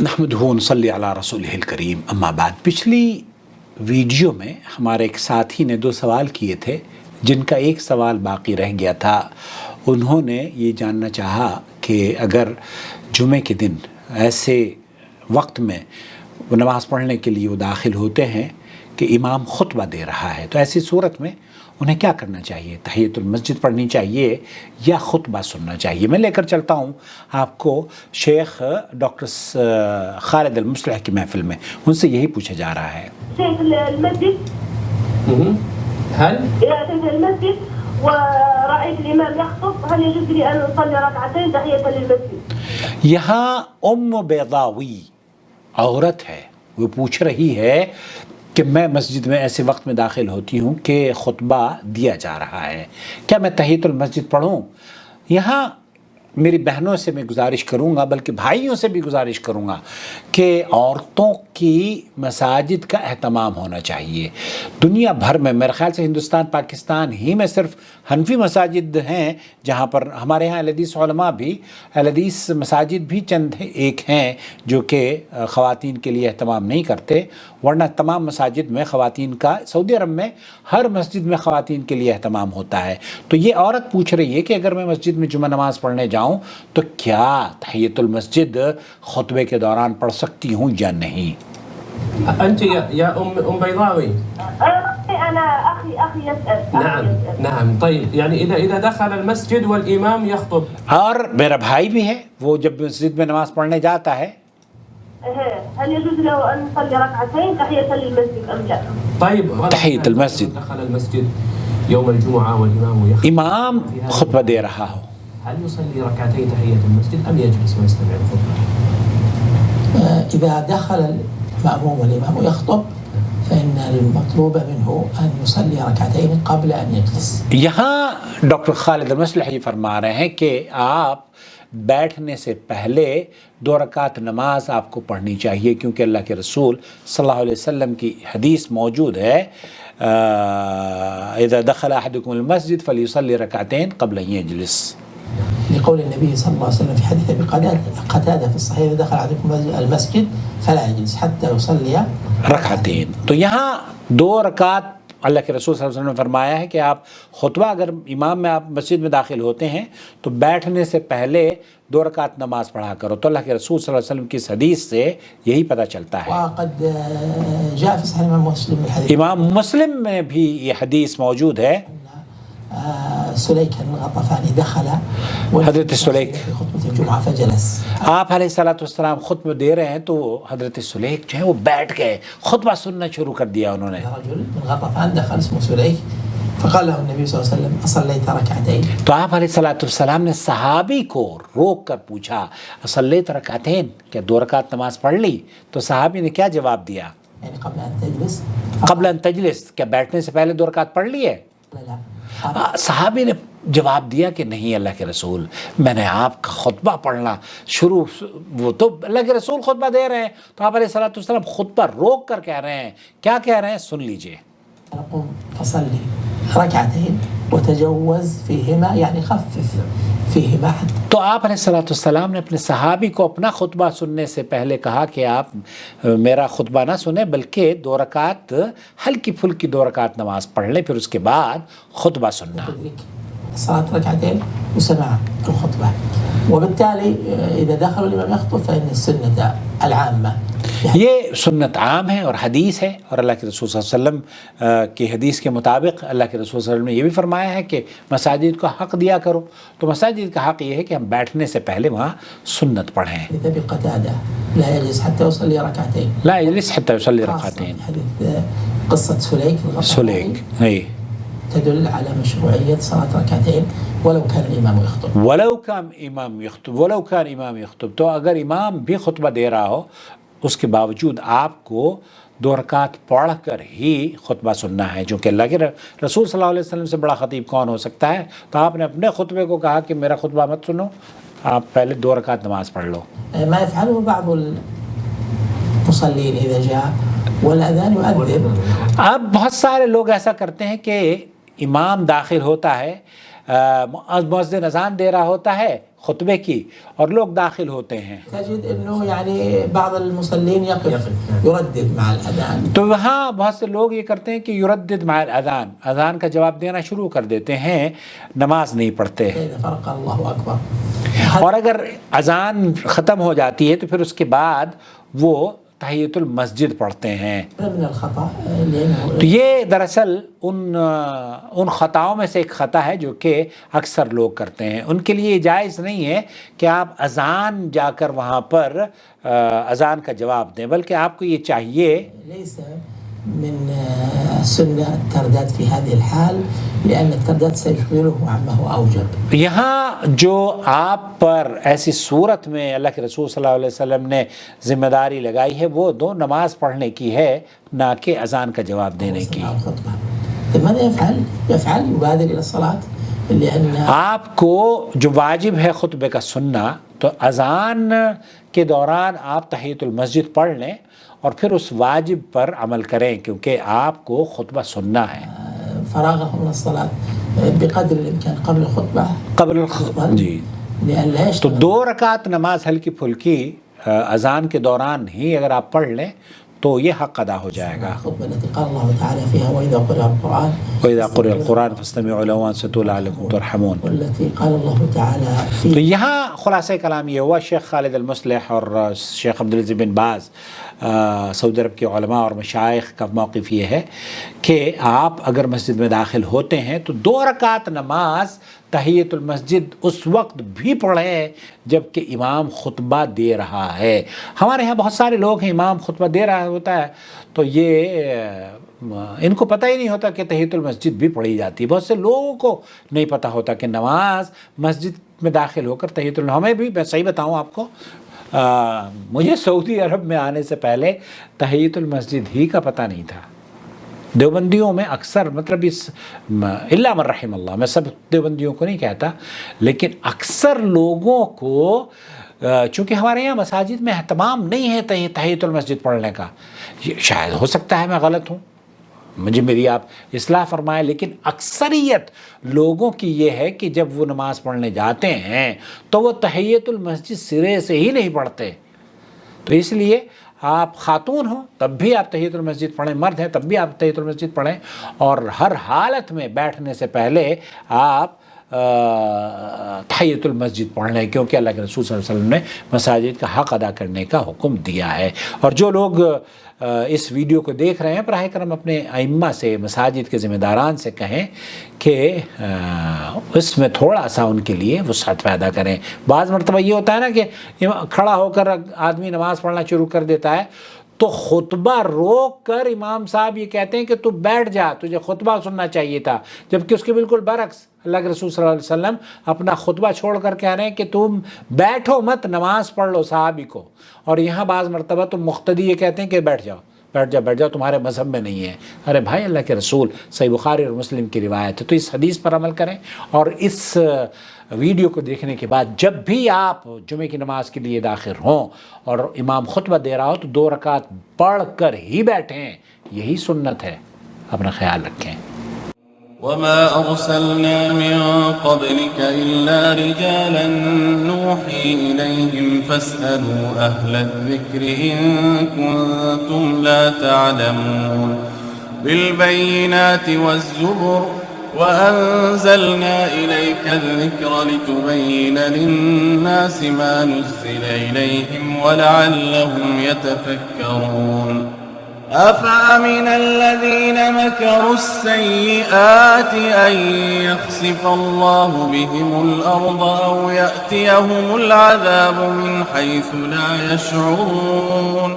نحمدہ و نصلی علی رسولہ الکریم اما بعد۔ پچھلی ویڈیو میں ہمارے ایک ساتھی نے 2 سوال کیے تھے، جن کا ایک سوال باقی رہ گیا تھا۔ انہوں نے یہ جاننا چاہا کہ اگر جمعے کے دن ایسے وقت میں نماز پڑھنے کے لیے وہ داخل ہوتے ہیں کہ امام خطبہ دے رہا ہے، تو ایسی صورت میں انہیں کیا کرنا چاہیے؟ تحیۃ المسجد پڑھنی چاہیے یا خطبہ سننا چاہیے؟ میں لے کر چلتا ہوں آپ کو شیخ ڈاکٹر خالد المصلح کی محفل میں، ان سے یہی پوچھا جا رہا ہے۔ شيخ المسجد هل إذا أتيت المسجد ورأيت الإمام يخطب هل يجوز لي أن أصلي ركعتين تحية للمسجد؟ یہاں بیضاوی عورت ہے، وہ پوچھ رہی ہے کہ میں مسجد میں ایسے وقت میں داخل ہوتی ہوں کہ خطبہ دیا جا رہا ہے، کیا میں تحیۃ المسجد پڑھوں؟ یہاں میری بہنوں سے میں گزارش کروں گا، بلکہ بھائیوں سے بھی گزارش کروں گا کہ عورتوں کی مساجد کا اہتمام ہونا چاہیے۔ دنیا بھر میں میرے خیال سے ہندوستان پاکستان ہی میں صرف حنفی مساجد ہیں جہاں پر، ہمارے ہاں اہل حدیث علماء بھی، اہل حدیث مساجد بھی چند ایک ہیں جو کہ خواتین کے لیے اہتمام نہیں کرتے، ورنہ تمام مساجد میں خواتین کا، سعودی عرب میں ہر مسجد میں خواتین کے لیے اہتمام ہوتا ہے۔ تو یہ عورت پوچھ رہی ہے کہ اگر میں مسجد میں جمعہ نماز پڑھنے جاؤں تو کیا تحیۃ المسجد خطبے کے دوران پڑھ سکتی ہوں یا نہیں؟ أنت يا أم بيضاوي؟ أنا أخي يسأل. نعم طيب، يعني إذا دخل المسجد والإمام يخطب، اور میرا بھائی بھی ہے، وہ جب مسجد میں نماز پڑھنے جاتا ہے هل يجوز له أن يصلي ركعتين تحية للمسجد أم لا؟ طيب تحية المسجد. دخل المسجد يوم الجمعة والإمام يخطب، امام خطبہ دے رہا ہو، هل يصلي ركعتي تحية المسجد أم يجلس ويستمع الخطبة؟ إذا دخل المأموم والإمام يخطب فإن المطلوب منه أن يصلي ركعتين قبل أن يجلس۔ یہاں ڈاکٹر خالد المصلح یہ فرما رہے ہیں کہ آپ بیٹھنے سے پہلے 2 رکعت نماز آپ کو پڑھنی چاہیے، کیونکہ اللہ کے رسول صلی اللہ علیہ وسلم کی حدیث موجود ہے، اذا دخل احدكم المسجد فليصلي ركعتين قبل ان يجلس، لقول النبي صلى الله عليه وسلم في حديث أبي قتادة في الصحيح إذا دخل أحدكم المسجد فلا يجلس حتى يصلي رکعتين۔ تو یہاں 2 رکعت اللہ کے رسول صلی اللہ علیہ وسلم نے فرمایا ہے کہ آپ خطبہ، اگر امام میں آپ مسجد میں داخل ہوتے ہیں تو بیٹھنے سے پہلے 2 رکعت نماز پڑھا کرو۔ تو اللہ کے رسول صلی اللہ علیہ وسلم کی اس حدیث سے یہی پتہ چلتا ہے۔ وقد جاء في صحيح الإمام مسلم الحديث، امام مسلم میں بھی یہ حدیث موجود ہے، سليك الغطفاني دخل حضرت سلیک في خطبة الجمعة فجلس۔ آپ علیہ الصلوۃ والسلام خطبہ دے رہے ہیں تو حضرت سلیک جو ہے وہ بیٹھ گئے، خطبہ سننا شروع کر دیا انہوں نے۔ رجل من غطفان دخل اسمه سليك فقال له النبي صلى الله عليه وسلم أصليت ركعتين؟ تو آپ علیہ الصلوۃ والسلام نے صحابی کو روک کر پوچھا، اصلیت رکعتین، کیا 2 رکعت نماز پڑھ لی؟ تو صحابی نے کیا جواب دیا؟ يعني قبل أن تجلس؟ قبل ان تجلس، کیا بیٹھنے سے پہلے 2 رکعت پڑھ لی ہے؟ لا، صحابی نے جواب دیا کہ نہیں اللہ کے رسول، میں نے آپ کا خطبہ پڑھنا شروع، وہ تو اللہ کے رسول خطبہ دے رہے ہیں، تو آپ علیہ الصلوۃ والسلام خطبہ روک کر کہہ رہے ہیں، کیا کہہ رہے ہیں؟ سن لیجئے۔ قم فصلي ركعتين وتجوز فيهما، يعني خفف فيهما حتى۔ تو آپ علیہ الصلوۃ والسلام نے اپنے صحابی کو اپنا خطبہ سننے سے پہلے کہا کہ آپ میرا خطبہ نہ سنیں، بلکہ 2 رکعت ہلکی پھلکی 2 رکعت نماز پڑھ لیں، پھر اس کے بعد خطبہ سننا۔ صلاة ركعتين وسمع الخطبة، وبالتالي إذا دخل الإمام يخطب فإن السنة العامة، یہ سنت عام ہے اور حدیث ہے، اور اللہ کے رسول صلی اللہ علیہ وسلم کی حدیث کے مطابق اللہ کے رسول صلی اللہ علیہ وسلم نے یہ بھی فرمایا ہے کہ مساجد کو حق دیا کرو، تو مساجد کا حق یہ ہے کہ ہم بیٹھنے سے پہلے وہاں سنت پڑھیں۔ حديث أبي قتادة لا يجلس حتى يصلي ركعتين، لا يجلس حتى يصلي ركعتين۔ حديث قصة سليك الغطفاني سلیک ہے، تدل على مشروعية صلاة ركعتين ولو كان الإمام يخطب۔ ولو كان امام یخطب، تو اگر امام بھی خطبہ دے رہا ہو اس کے باوجود آپ کو 2 رکعت پڑھ کر ہی خطبہ سننا ہے، جو کہ اللہ کے رسول صلی اللہ علیہ وسلم سے بڑا خطیب کون ہو سکتا ہے؟ تو آپ نے اپنے خطبے کو کہا کہ میرا خطبہ مت سنو، آپ پہلے 2 رکعت نماز پڑھ لو۔ ما يفعله بعض المصلين إذا جاء والأذان يؤذن، اب بہت سارے لوگ ایسا کرتے ہیں کہ امام داخل ہوتا ہے، مؤذن اذان دے رہا ہوتا ہے، خطبے کی اور لوگ داخل ہوتے ہیں تجد انه يعني بعض المصلين يقف يردد مع الاذان. تو وہاں بہت سے لوگ یہ کرتے ہیں کہ یردد مع الاذان، اذان کا جواب دینا شروع کر دیتے ہیں، نماز نہیں پڑھتے. فرق اللہ اکبر. اور اگر اذان ختم ہو جاتی ہے تو پھر اس کے بعد وہ تحیۃ المسجد پڑھتے ہیں. من الخطا لانه تو یہ دراصل ان خطاؤں میں سے ایک خطا ہے جو کہ اکثر لوگ کرتے ہیں. ان کے لیے جائز نہیں ہے کہ آپ اذان جا کر وہاں پر اذان کا جواب دیں، بلکہ آپ کو یہ چاہیے ليس من السنة الترداد في هذه الحال لأن الترداد سيشغله عما هو أوجب. یہاں جو آپ پر ایسی صورت میں اللہ کے رسول صلی اللہ علیہ وسلم نے ذمہ داری لگائی ہے وہ دو نماز پڑھنے کی ہے، نہ کہ اذان کا جواب دینے کی. الخطبة. طيب ماذا يفعل؟ يبادر إلى الصلاة لأن آپ کو جو واجب ہے خطبے کا سننا، تو اذان کے دوران آپ تحیۃ المسجد پڑھ لیں اور پھر اس واجب پر عمل کریں، کیونکہ آپ کو خطبہ سننا ہے. فراغه من الصلاة بقدر الإمكان قبل الخطبة قبل الخطبہ جی. لأن لا تو يشتغل. 2 رکعت نماز ہلکی پھلکی اذان کے دوران ہی اگر آپ پڑھ لیں تو یہ حق ادا ہو جائے گا. الخطبة التي قال الله تعالى فيها وإذا قرأ القرآن وَإِذَا قُرِئَ الْقُرْآنُ فَاسْتَمِعُوا لَهُ وَأَنصِتُوا لَعَلَّكُمْ تُرْحَمُونَ. والتي قال الله تعالى تو فيها یہاں خلاصہ کلام یہ ہوا. شیخ خالد المصلح اور شیخ عبدالعزیز بن باز سعودی عرب کے علماء اور مشائخ کا موقف یہ ہے کہ آپ اگر مسجد میں داخل ہوتے ہیں تو 2 رکعت نماز تحیۃ المسجد اس وقت بھی پڑھیں جب کہ امام خطبہ دے رہا ہے. ہمارے یہاں بہت سارے لوگ ہیں، امام خطبہ دے رہا ہوتا ہے تو یہ ان کو پتہ ہی نہیں ہوتا کہ تحیۃ المسجد بھی پڑھی جاتی ہے. بہت سے لوگوں کو نہیں پتہ ہوتا کہ نماز مسجد میں داخل ہو کر تحیۃ ہمیں بھی میں صحیح بتاؤں آپ کو، مجھے سعودی عرب میں آنے سے پہلے تحیۃ المسجد ہی کا پتہ نہیں تھا. دیوبندیوں میں اکثر مطلب اس الا من رحم اللہ، میں سب دیوبندیوں کو نہیں کہتا، لیکن اکثر لوگوں کو چونکہ ہمارے یہاں مساجد میں اہتمام نہیں ہے تحیۃ المسجد پڑھنے کا. شاید ہو سکتا ہے میں غلط ہوں، مجھے میری آپ اصلاح فرمائیں، لیکن اکثریت لوگوں کی یہ ہے کہ جب وہ نماز پڑھنے جاتے ہیں تو وہ تحیۃ المسجد سرے سے ہی نہیں پڑھتے. تو اس لیے آپ خاتون ہوں تب بھی آپ تحیۃ المسجد پڑھیں، مرد ہیں تب بھی آپ تحیۃ المسجد پڑھیں، اور ہر حالت میں بیٹھنے سے پہلے آپ تحیۃ المسجد پڑھ لیں، کیونکہ اللہ کے رسول صلی اللہ علیہ وسلم نے مساجد کا حق ادا کرنے کا حکم دیا ہے. اور جو لوگ اس ویڈیو کو دیکھ رہے ہیں براہ کرم اپنے ائمہ سے، مساجد کے ذمہ داران سے کہیں کہ اس میں تھوڑا سا ان کے لیے وسعت پیدا کریں. بعض مرتبہ یہ ہوتا ہے نا کہ کھڑا ہو کر آدمی نماز پڑھنا شروع کر دیتا ہے تو خطبہ روک کر امام صاحب یہ کہتے ہیں کہ تو بیٹھ جا، تجھے خطبہ سننا چاہیے تھا، جبکہ اس کے بالکل برعکس اللہ کے رسول صلی اللہ علیہ وسلم اپنا خطبہ چھوڑ کر کہہ رہے ہیں کہ تم بیٹھو مت، نماز پڑھ لو صحابی کو. اور یہاں بعض مرتبہ تم مقتدی یہ کہتے ہیں کہ بیٹھ جاؤ تمہارے مذہب میں نہیں ہے. ارے بھائی، اللہ کے رسول صحیح بخاری اور مسلم کی روایت ہے، تو اس حدیث پر عمل کریں. اور اس ویڈیو کو دیکھنے کے بعد جب بھی آپ جمعے کی نماز کے لیے داخل ہوں اور امام خطبہ دے رہا ہو تو 2 رکعت پڑھ کر ہی بیٹھیں، یہی سنت ہے. اپنا خیال رکھیں. وما أرسلنا من قبلك إلا رجالا نوحي إليهم فاسألوا أهل الذكر إن كنتم لا تعلمون بالبينات والزبر وأنزلنا إليك الذكر لتبين للناس ما نزل إليهم ولعلهم يتفكرون أفأمن الذين مكروا السيئات أن يخسف الله بهم الأرض أو يأتيهم العذاب من حيث لا يشعرون